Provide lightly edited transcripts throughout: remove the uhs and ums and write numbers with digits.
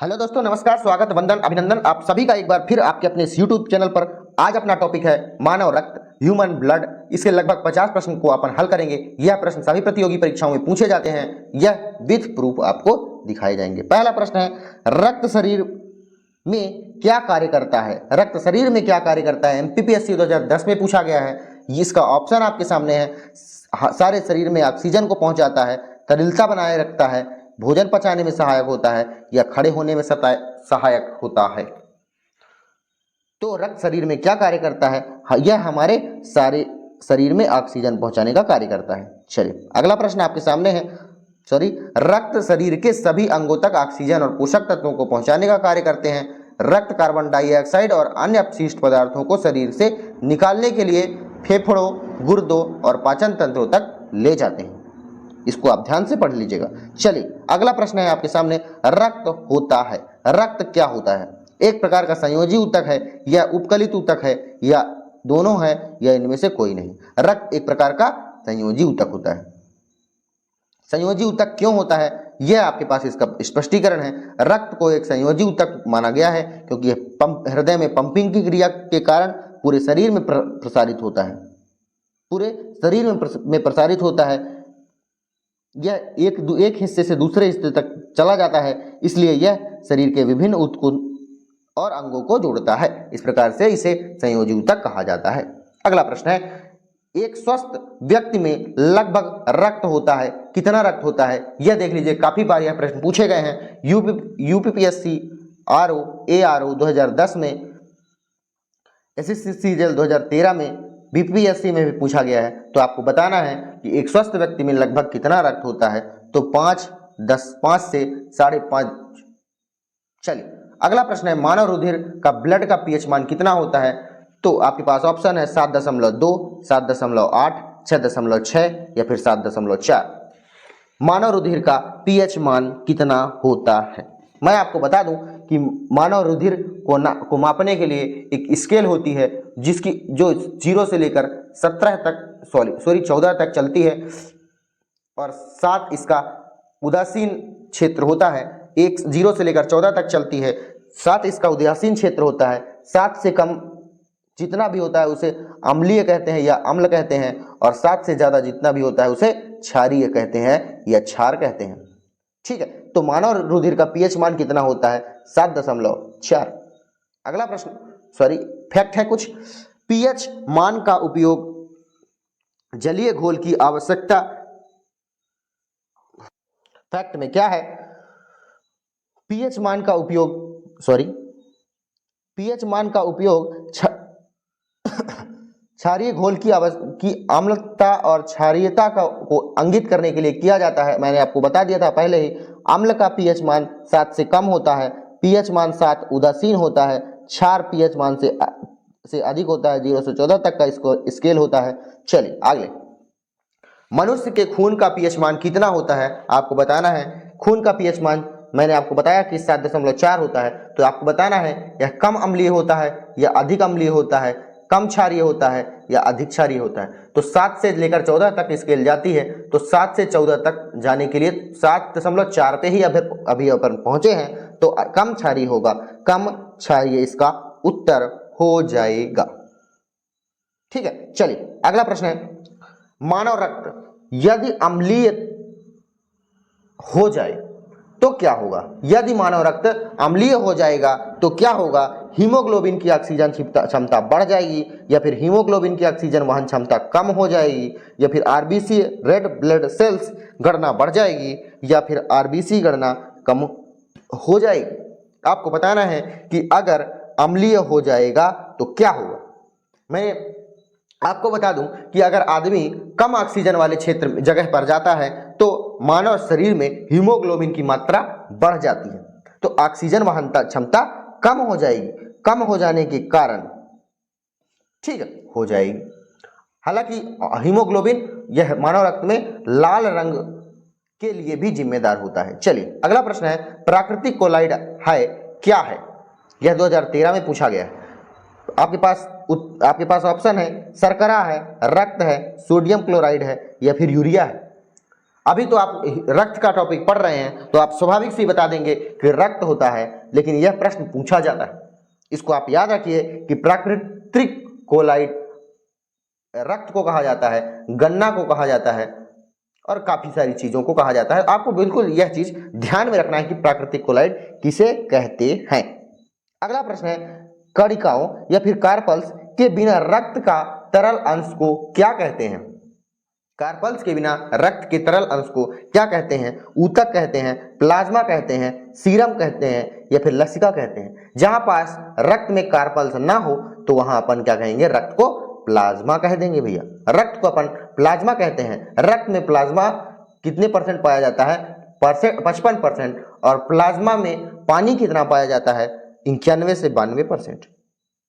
Hello दोस्तों, नमस्कार, स्वागत, वंदन, अभिनंदन आप सभी का एक बार फिर आपके अपने इस यूट्यूब चैनल पर। आज अपना टॉपिक है मानव रक्त, ह्यूमन ब्लड। इसके लगभग 50 प्रश्न को अपन हल करेंगे। यह प्रश्न सभी प्रतियोगी परीक्षाओं में पूछे जाते हैं। यह विथ प्रूफ आपको दिखाए जाएंगे। पहला प्रश्न है, रक्त शरीर में क्या कार्य करता है? रक्त शरीर में क्या कार्य करता है? एमपीपीएससी 2010 में पूछा गया है। इसका ऑप्शन आपके सामने है। सारे शरीर में ऑक्सीजन को पहुंचाता है, तरलता बनाए रखता है, भोजन पचाने में सहायक होता है, या खड़े होने में सहायक होता है। तो रक्त शरीर में क्या कार्य करता है? यह हमारे सारे शरीर में ऑक्सीजन पहुंचाने का कार्य करता है। चलिए अगला प्रश्न आपके सामने है। रक्त शरीर के सभी अंगों तक ऑक्सीजन और पोषक तत्वों को पहुंचाने का कार्य करते हैं। रक्त कार्बन डाइऑक्साइड और अन्य अपशिष्ट पदार्थों को शरीर से निकालने के लिए फेफड़ों, गुर्दों और पाचन तंत्रों तक ले जाते हैं। इसको आप ध्यान से पढ़ लीजिएगा। चलिए अगला प्रश्न है आपके सामने, रक्त होता है। रक्त क्या होता है? एक प्रकार का संयोजी ऊतक है, या उपकलित ऊतक है, या दोनों है, या इनमें से कोई नहीं। रक्त एक प्रकार का संयोजी ऊतक होता है। संयोजी ऊतक क्यों होता है, यह आपके पास इसका स्पष्टीकरण है। रक्त को एक संयोजी ऊतक माना गया है क्योंकि यह हृदय में पंपिंग की क्रिया के कारण पूरे शरीर में प्रसारित होता है। पूरे शरीर में प्रसारित होता है। यह एक हिस्से से दूसरे हिस्से तक चला जाता है, इसलिए यह शरीर के विभिन्न ऊतकों और अंगों को जोड़ता है। इस प्रकार से इसे संयोजी ऊतक कहा जाता है। अगला प्रश्न है, एक स्वस्थ व्यक्ति में लगभग रक्त होता है। कितना रक्त होता है यह देख लीजिए। काफी बार यह प्रश्न पूछे गए हैं। यूपीपीएससी आरओ एआरओ 2010 में, एसएससी सीजीएल 2013 में, बीपीएससी में भी पूछा गया है। तो आपको बताना है कि एक स्वस्थ व्यक्ति में लगभग कितना रक्त होता है। तो 5 से 5.5। चलिए अगला प्रश्न है, मानव रुधिर का ब्लड का पीएच मान कितना होता है? तो आपके पास ऑप्शन है 7.2, 7.8, 6.6 या फिर 7.4। मानव रुधिर का पीएच मान कितना होता है? मैं आपको बता दूं कि मानव रुधिर को मापने के लिए एक स्केल होती है जिसकी जो 0 से लेकर 14 तक चलती है, और 7 इसका उदासीन क्षेत्र होता है। 0 से लेकर 14 तक चलती है। 7 इसका उदासीन क्षेत्र होता है। 7 से कम जितना भी होता है उसे अम्लीय कहते हैं या अम्ल कहते हैं, और 7 से ज्यादा जितना भी होता है उसे क्षारीय कहते हैं या क्षार कहते हैं। ठीक है, तो मानव रुधिर का पीएच मान कितना होता है? 7.4। अगला प्रश्न फैक्ट है कुछ। पीएच मान का उपयोग जलीय घोल की आवश्यकता, फैक्ट में क्या है? पीएच मान का उपयोग क्षारीय घोल की अम्लता और क्षारीयता को इंगित करने के लिए किया जाता है। मैंने आपको बता दिया था पहले ही। अम्ल का पीएच मान 7 से कम होता है, पीएच मान 7 उदासीन होता है, क्षार पीएच मान से अधिक होता है, 0 से 14 तक का इसको स्केल होता है। चलिए आगे, मनुष्य के खून का पीएच मान कितना होता है? आपको बताना है। खून का पीएच मान मैंने आपको बताया कि 7.4 होता है। तो आपको बताना है यह कम अम्लीय होता है या अधिक अम्लीय होता है, कम क्षारीय होता है या अधिक क्षारीय होता है। तो 7 से लेकर 14 तक स्केल जाती है। तो 7 से 14 तक जाने के लिए 7.4 पे ही अभी अपन पहुंचे हैं। तो कम क्षारीय होगा, कम क्षारीय इसका उत्तर हो जाएगा। ठीक है, चलिए अगला प्रश्न है, मानव रक्त यदि अम्लीय हो जाए तो क्या होगा? यदि मानव रक्त अम्लीय हो जाएगा तो क्या होगा? हीमोग्लोबिन की ऑक्सीजन क्षमता बढ़ जाएगी, या फिर हीमोग्लोबिन की ऑक्सीजन वहन क्षमता कम हो जाएगी, या फिर आरबीसी रेड ब्लड सेल्स गणना बढ़ जाएगी, या फिर आरबीसी गणना कम हो जाएगी। आपको बताना है कि अगर अम्लीय हो जाएगा तो क्या होगा। मैं आपको बता दूं कि अगर आदमी कम ऑक्सीजन वाले जगह पर जाता है तो मानव शरीर में हीमोग्लोबिन की मात्रा बढ़ जाती है, तो ऑक्सीजन वहन क्षमता कम हो जाएगी। कम हो जाने के कारण, ठीक है, हो जाएगी। हालांकि हीमोग्लोबिन यह मानव रक्त में लाल रंग के लिए भी जिम्मेदार होता है। चलिए अगला प्रश्न है, प्राकृतिक कोलाइड है क्या है? यह 2013 में पूछा गया है। आपके पास ऑप्शन है, शर्करा है, रक्त है, सोडियम क्लोराइड है, या फिर यूरिया है। अभी तो आप रक्त का टॉपिक पढ़ रहे हैं तो आप स्वाभाविक से ही बता देंगे कि रक्त होता है, लेकिन यह प्रश्न पूछा जाता है। इसको आप याद रखिए कि प्राकृतिक कोलाइट रक्त को कहा जाता है, गन्ना को कहा जाता है और काफी सारी चीजों को कहा जाता है। आपको बिल्कुल यह चीज ध्यान में रखना है कि प्राकृतिक कोलाइट किसे कहते हैं। अगला प्रश्न है, कणिकाओं या फिर कार्पल्स के बिना रक्त का तरल अंश को क्या कहते हैं? कार्पल्स के बिना रक्त के तरल अंश को क्या कहते हैं? ऊतक कहते हैं, प्लाज्मा कहते हैं, सीरम कहते हैं या फिर लसिका कहते हैं। जहां पास रक्त में कार्पल्स ना हो तो वहां अपन क्या कहेंगे? रक्त को प्लाज्मा कह देंगे भैया। रक्त को अपन प्लाज्मा कहते हैं। रक्त में प्लाज्मा कितने परसेंट पाया जाता है? 55%। और प्लाज्मा में पानी कितना पाया जाता है? 91 से 92%।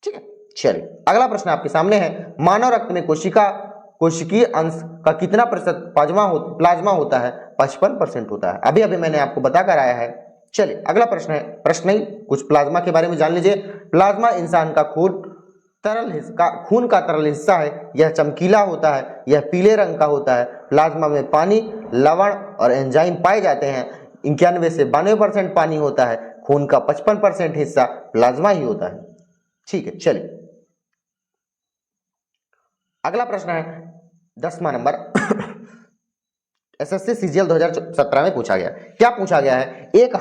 ठीक है, चलिए अगला प्रश्न आपके सामने है, मानव रक्त में कोशिकीय अंश का कितना प्रतिशत प्लाज्मा होता है? 55% होता है। अभी अभी मैंने आपको बताकर आया है। चलिए अगला प्रश्न है, प्रश्न नहीं कुछ प्लाज्मा के बारे में जान लीजिए। प्लाज्मा इंसान का खून का तरल हिस्सा है। यह चमकीला होता है, यह पीले रंग का होता है। प्लाज्मा में पानी, लवण और एंजाइम पाए जाते हैं। 91 से 92% पानी होता है। खून का 55% हिस्सा प्लाज्मा ही होता है। ठीक है, चलिए अगला प्रश्न है 10वां नंबर एसएससी सीजीएल 2017 में पूछा गया। क्या पूछा गया है? एक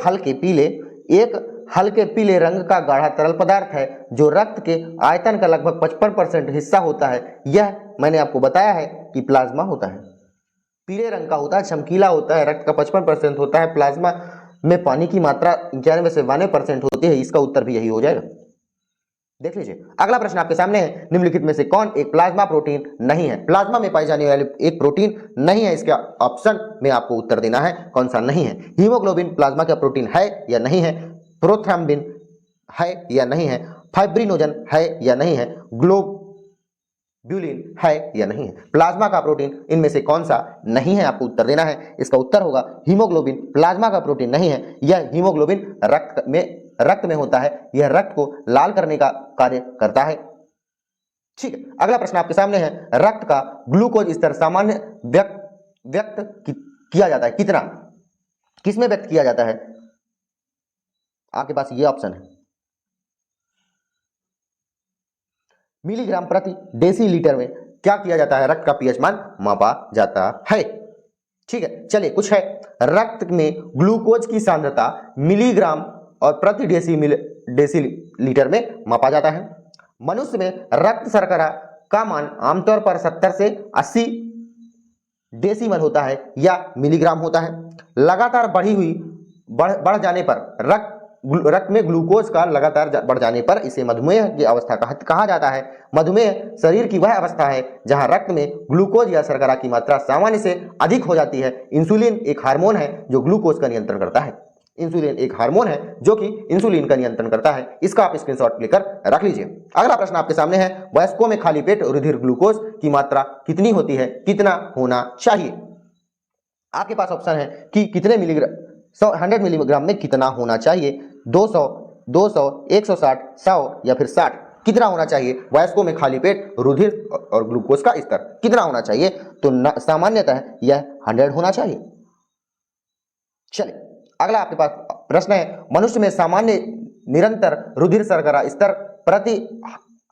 हल्के पीले रंग का गाढ़ा तरल पदार्थ है जो रक्त के आयतन का लगभग 55% हिस्सा होता है। यह मैंने आपको बताया है कि प्लाज्मा होता है। पीले रंग का होता है, चमकीला होता है, रक्त का 55% होता है। प्लाज्मा में पानी की मात्रा 91 से 92% होती है। इसका उत्तर भी यही हो जाएगा। देख लीजिए अगला प्रश्न आपके सामने है, निम्नलिखित में से कौन एक प्लाज्मा प्रोटीन नहीं है? प्लाज्मा में पाई जाने वाली एक प्रोटीन नहीं है। इसके ऑप्शन में आपको उत्तर देना है कौन सा नहीं है। हीमोग्लोबिन प्लाज्मा का प्रोटीन है या नहीं है? प्रोथ्रम्बिन है या नहीं है? फाइब्रिनोजन है या नहीं है? ग्लोब्यूलिन है या नहीं है? प्लाज्मा का प्रोटीन इनमें से कौन सा नहीं है? आपको उत्तर देना है। इसका उत्तर होगा हीमोग्लोबिन प्लाज्मा का प्रोटीन नहीं है। यह हीमोग्लोबिन रक्त में होता है। यह रक्त को लाल करने का कार्य करता है। ठीक है, अगला प्रश्न आपके सामने है, रक्त का ग्लूकोज स्तर सामान्य व्यक्त किया जाता है कितना? किसमें व्यक्त किया जाता है? आपके पास ये ऑप्शन है, मिलीग्राम प्रति डेसीलीटर में क्या किया जाता है? रक्त का पीएच मान मापा जाता है। ठीक है, चलिए कुछ है, रक्त में ग्लूकोज की सांद्रता मिलीग्राम और प्रति डेसीलीटर में मापा जाता है। मनुष्य में रक्त शर्करा का मान आमतौर पर 70 से 80 डेसिमल होता है या मिलीग्राम होता है। लगातार बढ़ जाने पर रक्त में ग्लूकोज का लगातार बढ़ जाने पर इसे मधुमेह की अवस्था कहा जाता है। मधुमेह शरीर की वह अवस्था है जहां रक्त में ग्लूकोज या शर्करा की मात्रा सामान्य से अधिक हो जाती है। इंसुलिन एक हार्मोन है जो ग्लूकोज का नियंत्रण करता है। इंसुलिन एक हार्मोन है जो कि इंसुलिन का नियंत्रण करता है। इसका आप स्क्रीनशॉट लेकर रख लीजिए। अगला प्रश्न आपके सामने है, वयस्कों में खाली पेट रुधिर ग्लूकोज की मात्रा कितनी होती है? कितना होना चाहिए? आपके पास ऑप्शन है कि कितने मिलीग्राम 100 मिलीग्राम में कितना होना चाहिए? 200, 160, 100 या फिर 60? कितना होना चाहिए? वयस्कों में खाली पेट रुधिर और ग्लूकोज का स्तर कितना होना चाहिए? तो सामान्यतः यह 100 होना चाहिए। चलिए अगला आपके पास प्रश्न है, मनुष्य में सामान्य निरंतर रुधिर शर्करा स्तर प्रति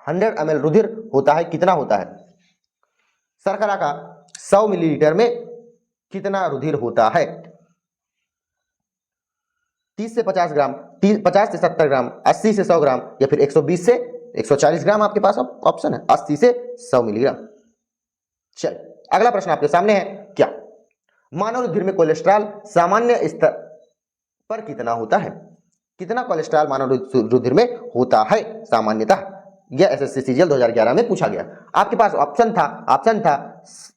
100 ml रुधिर होता है कितना होता है? शर्करा का 100 मिलीलीटर में कितना रुधिर होता है? 30 से 50 ग्राम, 50 से 70 ग्राम, 80 से 100 ग्राम या फिर 120 से 140 ग्राम? आपके पास ऑप्शन है 80 से 100 मिलीग्राम। चलिए अगला प्रश्न आपके सामने है, क्या मानव रुधिर में कोलेस्ट्रॉल सामान्य स्तर पर कितना होता है? कितना कोलेस्ट्रॉल मानव रुधिर में होता है सामान्यतः? यह एसएससी सीजीएल 2011 में पूछा गया। आपके पास ऑप्शन था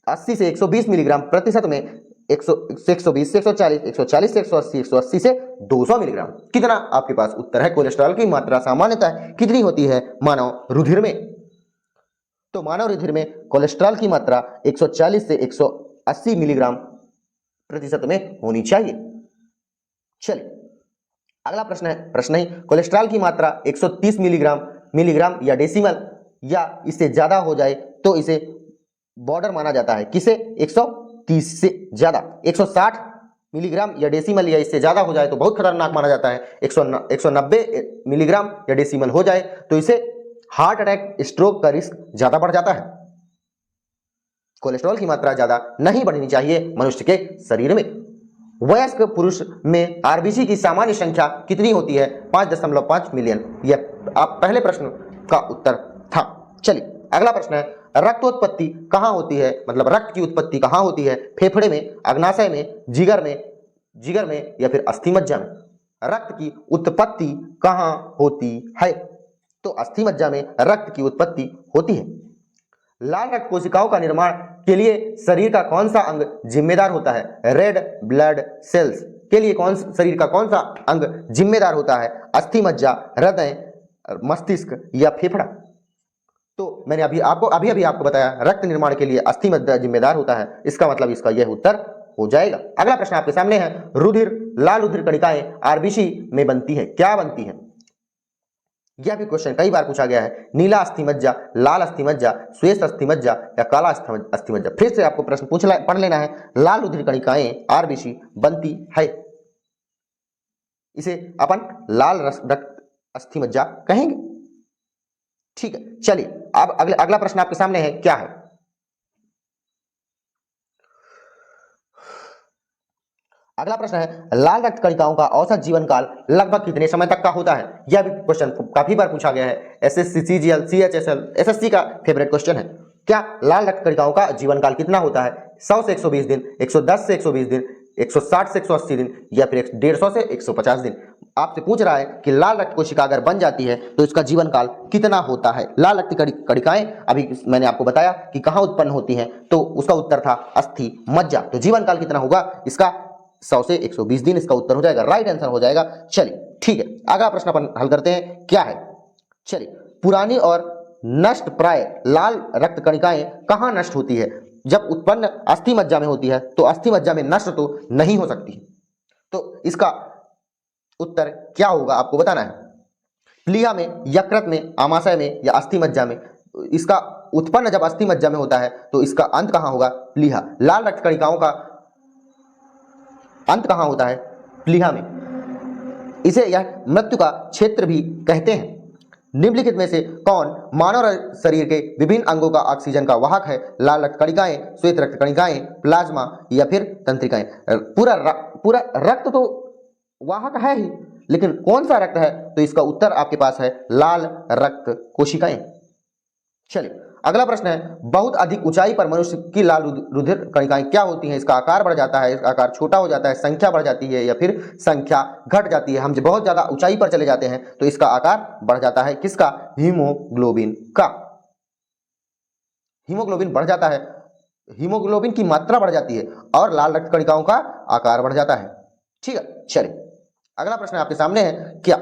80 से 120 मिलीग्राम प्रतिशत में, 120 से 140, 140 से 180, 180 से 200 मिलीग्राम। कितना आपके पास उत्तर है? कोलेस्ट्रॉल की मात्रा सामान्यतः कितनी होती है मानव रुधिर में? तो मानव रुधिर में कोलेस्ट्रॉल की मात्रा 140 से 180 मिलीग्राम प्रतिशत में होनी चाहिए। चलिए अगला प्रश्न है, प्रश्न ही, कोलेस्ट्रॉल की मात्रा 130 मिलीग्राम या डेसिमल या इससे ज्यादा हो जाए तो इसे बॉर्डर माना जाता है। किसे? 130 से ज्यादा, 160 मिलीग्राम या डेसिमल या इससे ज्यादा हो जाए तो बहुत खतरनाक माना जाता है। 190 मिलीग्राम या डेसिमल हो जाए तो इसे हार्ट अटैक, स्ट्रोक का रिस्क ज्यादा बढ़ जाता है। कोलेस्ट्रॉल की मात्रा ज्यादा नहीं बढ़नी चाहिए मनुष्य के शरीर में। वयस्क पुरुष में आरबीसी की सामान्य संख्या कितनी होती है? 5.5 मिलियन। यह आप पहले प्रश्न का उत्तर था। चलिए अगला प्रश्न है, रक्तोत्पत्ति कहाँ होती है? मतलब रक्त की उत्पत्ति कहाँ होती है? फेफड़े में, अग्नाशय में, जिगर में या फिर अस्थि मज्जा में? रक्त की उत्पत्ति कहाँ होती है? तो अस्थि मज्जा में रक्त की उत्पत्ति होती है। लाल रक्त कोशिकाओं का निर्माण के लिए शरीर का कौन सा अंग जिम्मेदार होता है? रेड ब्लड सेल्स के लिए शरीर का कौन सा अंग जिम्मेदार होता है? अस्थि मज्जा, हृदय, मस्तिष्क या फेफड़ा? तो मैंने अभी आपको बताया रक्त निर्माण के लिए अस्थि मज्जा जिम्मेदार होता है। इसका मतलब इसका यह उत्तर हो जाएगा। अगला प्रश्न आपके सामने है, लाल रुधिर कणिकाएं आरबीसी में बनती है, क्या बनती है? यह भी क्वेश्चन कई बार पूछा गया है। नीला अस्थि मज्जा, लाल अस्थि मज्जा, श्वेत अस्थि मज्जा या काला अस्थि मज्जा? फिर से आपको प्रश्न पढ़ लेना है। लाल रुधिर कणिकाएं आरबीसी बनती है, इसे अपन लाल रक्त अस्थि मज्जा कहेंगे। ठीक है, चलिए अब अगला प्रश्न आपके सामने है, क्या है? अगला प्रश्न है, लाल रक्त कणिकाओं का औसत जीवन काल लगभग कितने समय तक का होता है? यह भी क्वेश्चन काफी बार पूछा गया है। एसएससी, सीजीएल, सीएचएसएल, एसएससी का फेवरेट क्वेश्चन है। क्या लाल रक्त कणिकाओं का जीवन काल कितना होता है? 100 से 120 दिन, 110 से 120 दिन, 160 से 180 दिन या फिर 150 से 150 दिन? आपसे पूछ रहा है कि लाल रक्त कोशिका अगर बन जाती है तो इसका जीवन काल कितना होता है? लाल रक्त कणिकाएं अभी मैंने आपको बताया कि कहां उत्पन्न होती हैं, तो उसका उत्तर था अस्थि मज्जा। तो जीवन काल कितना होगा इसका? 100 से 120 दिन इसका उत्तर हो जाएगा, राइट आंसर हो जाएगा। चलिए ठीक है, अगला प्रश्न अपन हल करते हैं, क्या है? चलिए, पुरानी और नष्ट प्राय लाल रक्त कणिकाएं कहां नष्ट होती है? जब उत्पन्न अस्थि मज्जा में होती है तो अस्थि मज्जा में नष्ट तो नहीं हो सकती, तो इसका उत्तर क्या होगा आपको बताना है। प्लीहा में, यकृत में, आमाशय में या अस्थि मज्जा में? इसका उत्पन्न जब अस्थि मज्जा में होता है तो इसका अंत कहां होगा? प्लीहा। लाल रक्त कणिकाओं का अंत कहां होता है? प्लीहा में। इसे यह मृत्यु का क्षेत्र भी कहते हैं। निम्नलिखित में से कौन मानव शरीर के विभिन्न अंगों का ऑक्सीजन का वाहक है? लाल रक्त कणिकाएं, श्वेत रक्त कणिकाएं, प्लाज्मा या फिर तंत्रिकाएं? पूरा रक्त तो वाहक है ही, लेकिन कौन सा रक्त है? तो इसका उत्तर आपके पास है लाल रक्त कोशिकाएं। चलिए अगला प्रश्न है, बहुत अधिक ऊंचाई पर मनुष्य की लाल रुधिर कणिकाएं क्या होती हैं? इसका आकार बढ़ जाता है, इसका आकार छोटा हो जाता है, संख्या बढ़ जाती है या फिर संख्या घट जाती है? हम जब बहुत ज्यादा ऊंचाई पर चले जाते हैं तो इसका आकार बढ़ जाता है। किसका? हीमोग्लोबिन का। हीमोग्लोबिन बढ़ जाता है, हीमोग्लोबिन की मात्रा बढ़ जाती है और लाल रक्त कणिकाओं का आकार बढ़ जाता है। ठीक है, चलिए अगला प्रश्न आपके सामने है, क्या?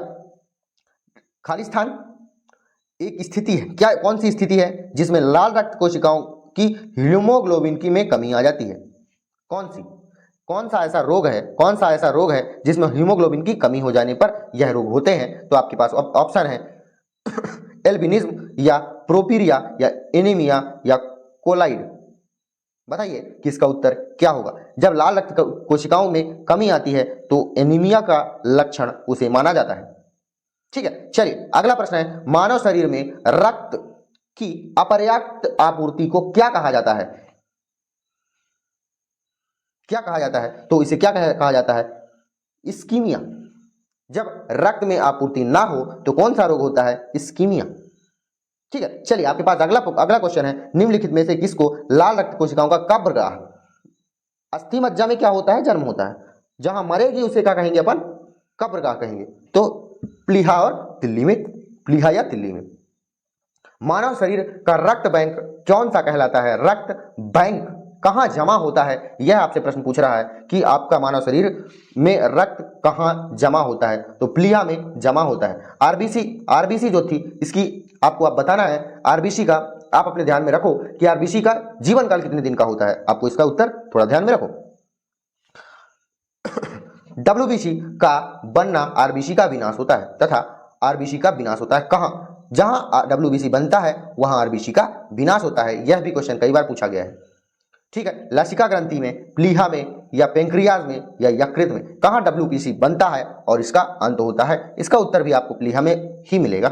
खाली स्थान एक स्थिति है, क्या कौन सी स्थिति है जिसमें लाल रक्त कोशिकाओं की हीमोग्लोबिन की में कमी आ जाती है? कौन सा ऐसा रोग है जिसमें हीमोग्लोबिन की कमी हो जाने पर यह रोग होते हैं? तो आपके पास ऑप्शन है एल्बिनिज्म या प्रोपीरिया या एनीमिया या कोलाइड। बताइए कि इसका उत्तर क्या होगा। जब लाल रक्त कोशिकाओं में कमी आती है तो एनीमिया का लक्षण उसे माना जाता है। ठीक है, चलिए अगला प्रश्न है, मानव शरीर में रक्त की अपर्याप्त आपूर्ति को क्या कहा जाता है? तो इसे क्या कहा जाता है? इस्कीमिया। जब रक्त में आपूर्ति ना हो तो कौन सा रोग होता है? इस्कीमिया। ठीक है, चलिए आपके पास अगला क्वेश्चन है, निम्नलिखित में से किसको लाल रक्त कोशिकाओं का कब्र कहा? अस्थि मज्जा में क्या होता है? जन्म होता है। जहां मरेगी उसे क्या कहेंगे अपन? कब्रगाह कहेंगे। तो प्लीहा या तिल्ली में। मानव शरीर का रक्त बैंक कौन सा कहलाता है? रक्त बैंक कहां जमा होता है? यह आपसे प्रश्न पूछ रहा है कि आपका मानव शरीर में रक्त कहां जमा होता है? तो प्लीहा में जमा होता है। आरबीसी जो थी इसकी आपको बताना है। आरबीसी का आप अपने ध्यान में रखो कि आरबीसी का जीवन काल कितने दिन का होता है, आपको इसका उत्तर थोड़ा ध्यान में रखो। डब्ल्यूबीसी का बनना आरबीसी का विनाश होता है तथा आरबीसी का विनाश होता है कहां? जहां डब्ल्यूबीसी बनता है वहां आरबीसी का विनाश होता है। यह भी क्वेश्चन कई बार पूछा गया है। ठीक है, लसिका ग्रंथि में, प्लीहा में, या पेंक्रियाज में, या यकृत में, कहाँ WPC बनता है और इसका अंत होता है? इसका उत्तर भी आपको प्लीहा में ही मिलेगा।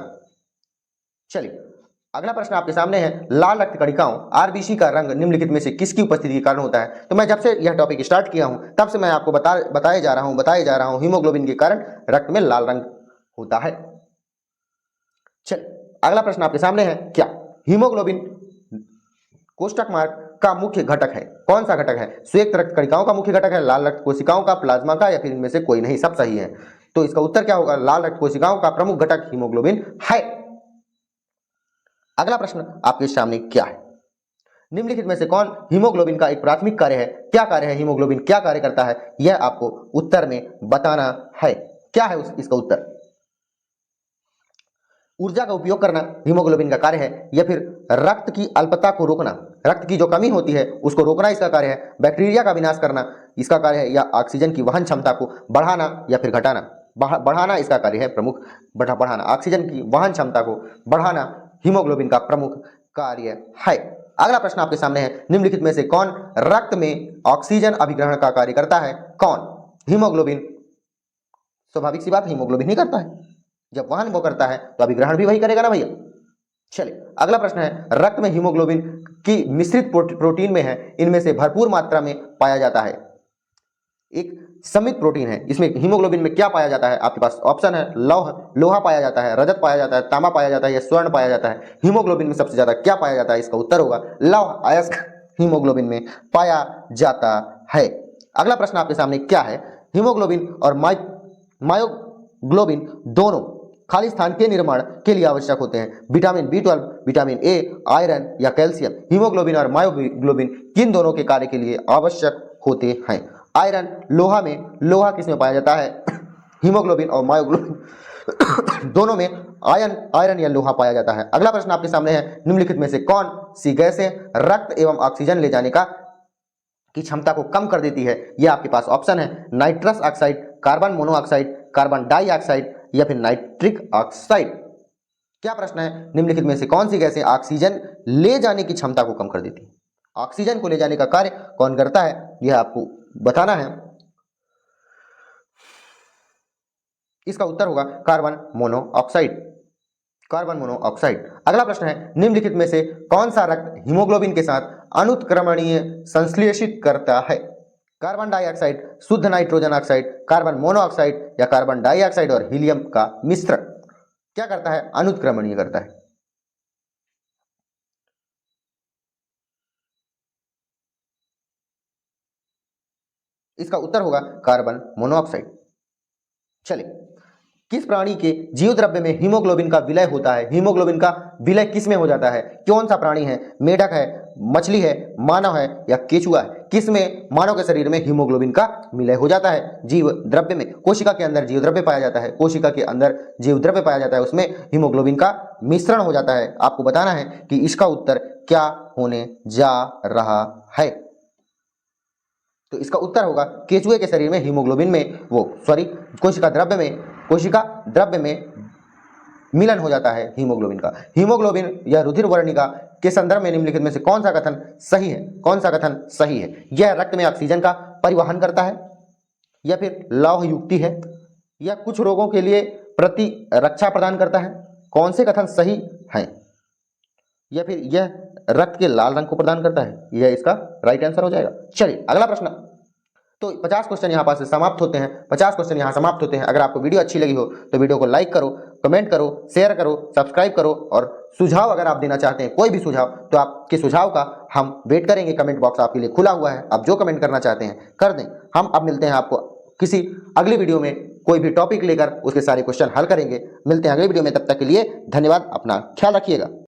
चलिए अगला प्रश्न आपके सामने है, लाल रक्त कणिकाओं RBC का रंग निम्नलिखित में से किसकी उपस्थिति के कारण होता है? तो मैं जब से यह टॉपिक स्टार्ट किया हूं तब से मैं आपको बताए जा रहा हूं हीमोग्लोबिन के कारण रक्त में लाल रंग होता है। चल अगला प्रश्न आपके सामने है, क्या हीमोग्लोबिन कोष्ठक मार्ग का मुख्य घटक है? कौन सा घटक है? श्वेत रक्त कणिकाओं का मुख्य घटक है, लाल रक्त कोशिकाओं का, प्लाज्मा का, या फिर इनमें से कोई नहीं? सब सही है। तो इसका उत्तर क्या होगा? लाल रक्त कोशिकाओं का प्रमुख घटक हीमोग्लोबिन है। अगला प्रश्न आपके सामने क्या है, निम्नलिखित में से कौन हीमोग्लोबिन का एक प्राथमिक कार्य है? क्या कार्य है? हीमोग्लोबिन क्या कार्य करता है? यह आपको उत्तर में बताना है। क्या है इसका उत्तर? ऊर्जा का उपयोग करना हीमोग्लोबिन का कार्य है, या फिर रक्त की अल्पता को रोकना, रक्त की जो कमी होती है उसको रोकना इसका कार्य है, बैक्टीरिया का विनाश करना इसका कार्य है, या ऑक्सीजन की वहन क्षमता को बढ़ाना या फिर घटाना? बढ़ाना इसका कार्य है, प्रमुख बढ़ाना, ऑक्सीजन की वहन क्षमता को बढ़ाना हीमोग्लोबिन का प्रमुख कार्य है। अगला प्रश्न आपके सामने है, निम्नलिखित में से कौन रक्त में ऑक्सीजन अभिग्रहण का कार्य करता है? कौन? हीमोग्लोबिन। स्वाभाविक सी बात, हीमोग्लोबिन ही करता है। जब वहन वो करता है तो अभिग्रहण भी वही करेगा ना भैया। चलिए अगला प्रश्न है, रक्त में हीमोग्लोबिन की मिश्रित प्रोटीन में है, इनमें से भरपूर मात्रा में पाया जाता है। एक समित प्रोटीन है, इसमें हीमोग्लोबिन में क्या पाया जाता है? आपके पास ऑप्शन है, लोहा पाया जाता है, रजत पाया जाता है, तांबा पाया जाता है, या स्वर्ण पाया जाता है। हीमोग्लोबिन में सबसे ज्यादा क्या पाया जाता है? इसका उत्तर होगा लौह अयस्क हीमोग्लोबिन में पाया जाता है। अगला प्रश्न आपके सामने क्या है, हीमोग्लोबिन और मायोग्लोबिन दोनों खाली स्थान के निर्माण के लिए आवश्यक होते हैं। Vitamin B12, vitamin A, iron या कैल्शियम हीमोग्लोबिन और मायोग्लोबिन किन दोनों के कार्य के लिए आवश्यक होते हैं? आयरन लोहा में, लोहा किस में पाया जाता है? हीमोग्लोबिन और मायोग्लोबिन दोनों में आयरन या लोहा पाया जाता है। अगला प्रश्न आपके सामने है, निम्नलिखित में से कौन सी गैसें रक्त एवं ऑक्सीजन ले जाने की क्षमता को कम कर देती है? यह आपके पास ऑप्शन है, nitrous oxide, carbon monoxide, carbon dioxide, या फिर नाइट्रिक ऑक्साइड। क्या प्रश्न है, निम्नलिखित में से कौन सी गैसें ऑक्सीजन ले जाने की क्षमता को कम कर देती है? ऑक्सीजन को ले जाने का कार्य कौन करता है, यह आपको बताना है। इसका उत्तर होगा कार्बन मोनोऑक्साइड, कार्बन मोनोऑक्साइड। अगला प्रश्न है, निम्नलिखित में से कौन सा रक्त हीमोग्लोबिन के साथ अनुत्क्रमणीय संश्लेषित करता है? कार्बन डाइऑक्साइड, शुद्ध नाइट्रोजन ऑक्साइड, कार्बन मोनोऑक्साइड, या कार्बन डाइऑक्साइड और हीलियम का मिश्रण क्या करता है? अनुत्क्रमणीय करता है। इसका उत्तर होगा कार्बन मोनोऑक्साइड। चलिए, किस प्राणी के जीव द्रव्य में हीमोग्लोबिन का विलय होता है? हीमोग्लोबिन का विलय किस में हो जाता है? कौन सा प्राणी है? मेढक है, मछली है, मानव है, या केचुआ है? किस में मानव के शरीर में हीमोग्लोबिन का विलय हो जाता है? जीव द्रव्य में। कोशिका के अंदर जीव द्रव्य पाया जाता है, कोशिका के अंदर जीव द्रव्य पाया जाता है, उसमें हीमोग्लोबिन का मिश्रण हो जाता है। आपको बताना है कि इसका उत्तर क्या होने जा रहा है। तो इसका उत्तर होगा केचुए के शरीर में हीमोग्लोबिन में कोशिका द्रव्य में मिलन हो जाता है हीमोग्लोबिन का। हीमोग्लोबिन या रुधिर वर्णिका के संदर्भ में निम्नलिखित में से कौन सा कथन सही है? कौन सा कथन सही है? यह रक्त में ऑक्सीजन का परिवहन करता है, या फिर लौह युक्ति है, या कुछ रोगों के लिए प्रतिरक्षा प्रदान करता है? कौन से कथन सही हैं? या फिर यह रक्त के लाल रंग को प्रदान करता है? यह इसका राइट आंसर हो जाएगा। चलिए अगला प्रश्न। तो 50 क्वेश्चन यहाँ पास समाप्त होते हैं, 50 क्वेश्चन यहाँ समाप्त होते हैं। अगर आपको वीडियो अच्छी लगी हो तो वीडियो को लाइक करो, कमेंट करो, शेयर करो, सब्सक्राइब करो, और सुझाव अगर आप देना चाहते हैं, कोई भी सुझाव, तो आपके सुझाव का हम वेट करेंगे। कमेंट बॉक्स आपके लिए खुला हुआ है, आप जो कमेंट करना चाहते हैं कर दें। हम अब मिलते हैं आपको किसी अगली वीडियो में, कोई भी टॉपिक लेकर उसके सारे क्वेश्चन हल करेंगे। मिलते हैं अगली वीडियो में, तब तक के लिए धन्यवाद। अपना ख्याल रखिएगा।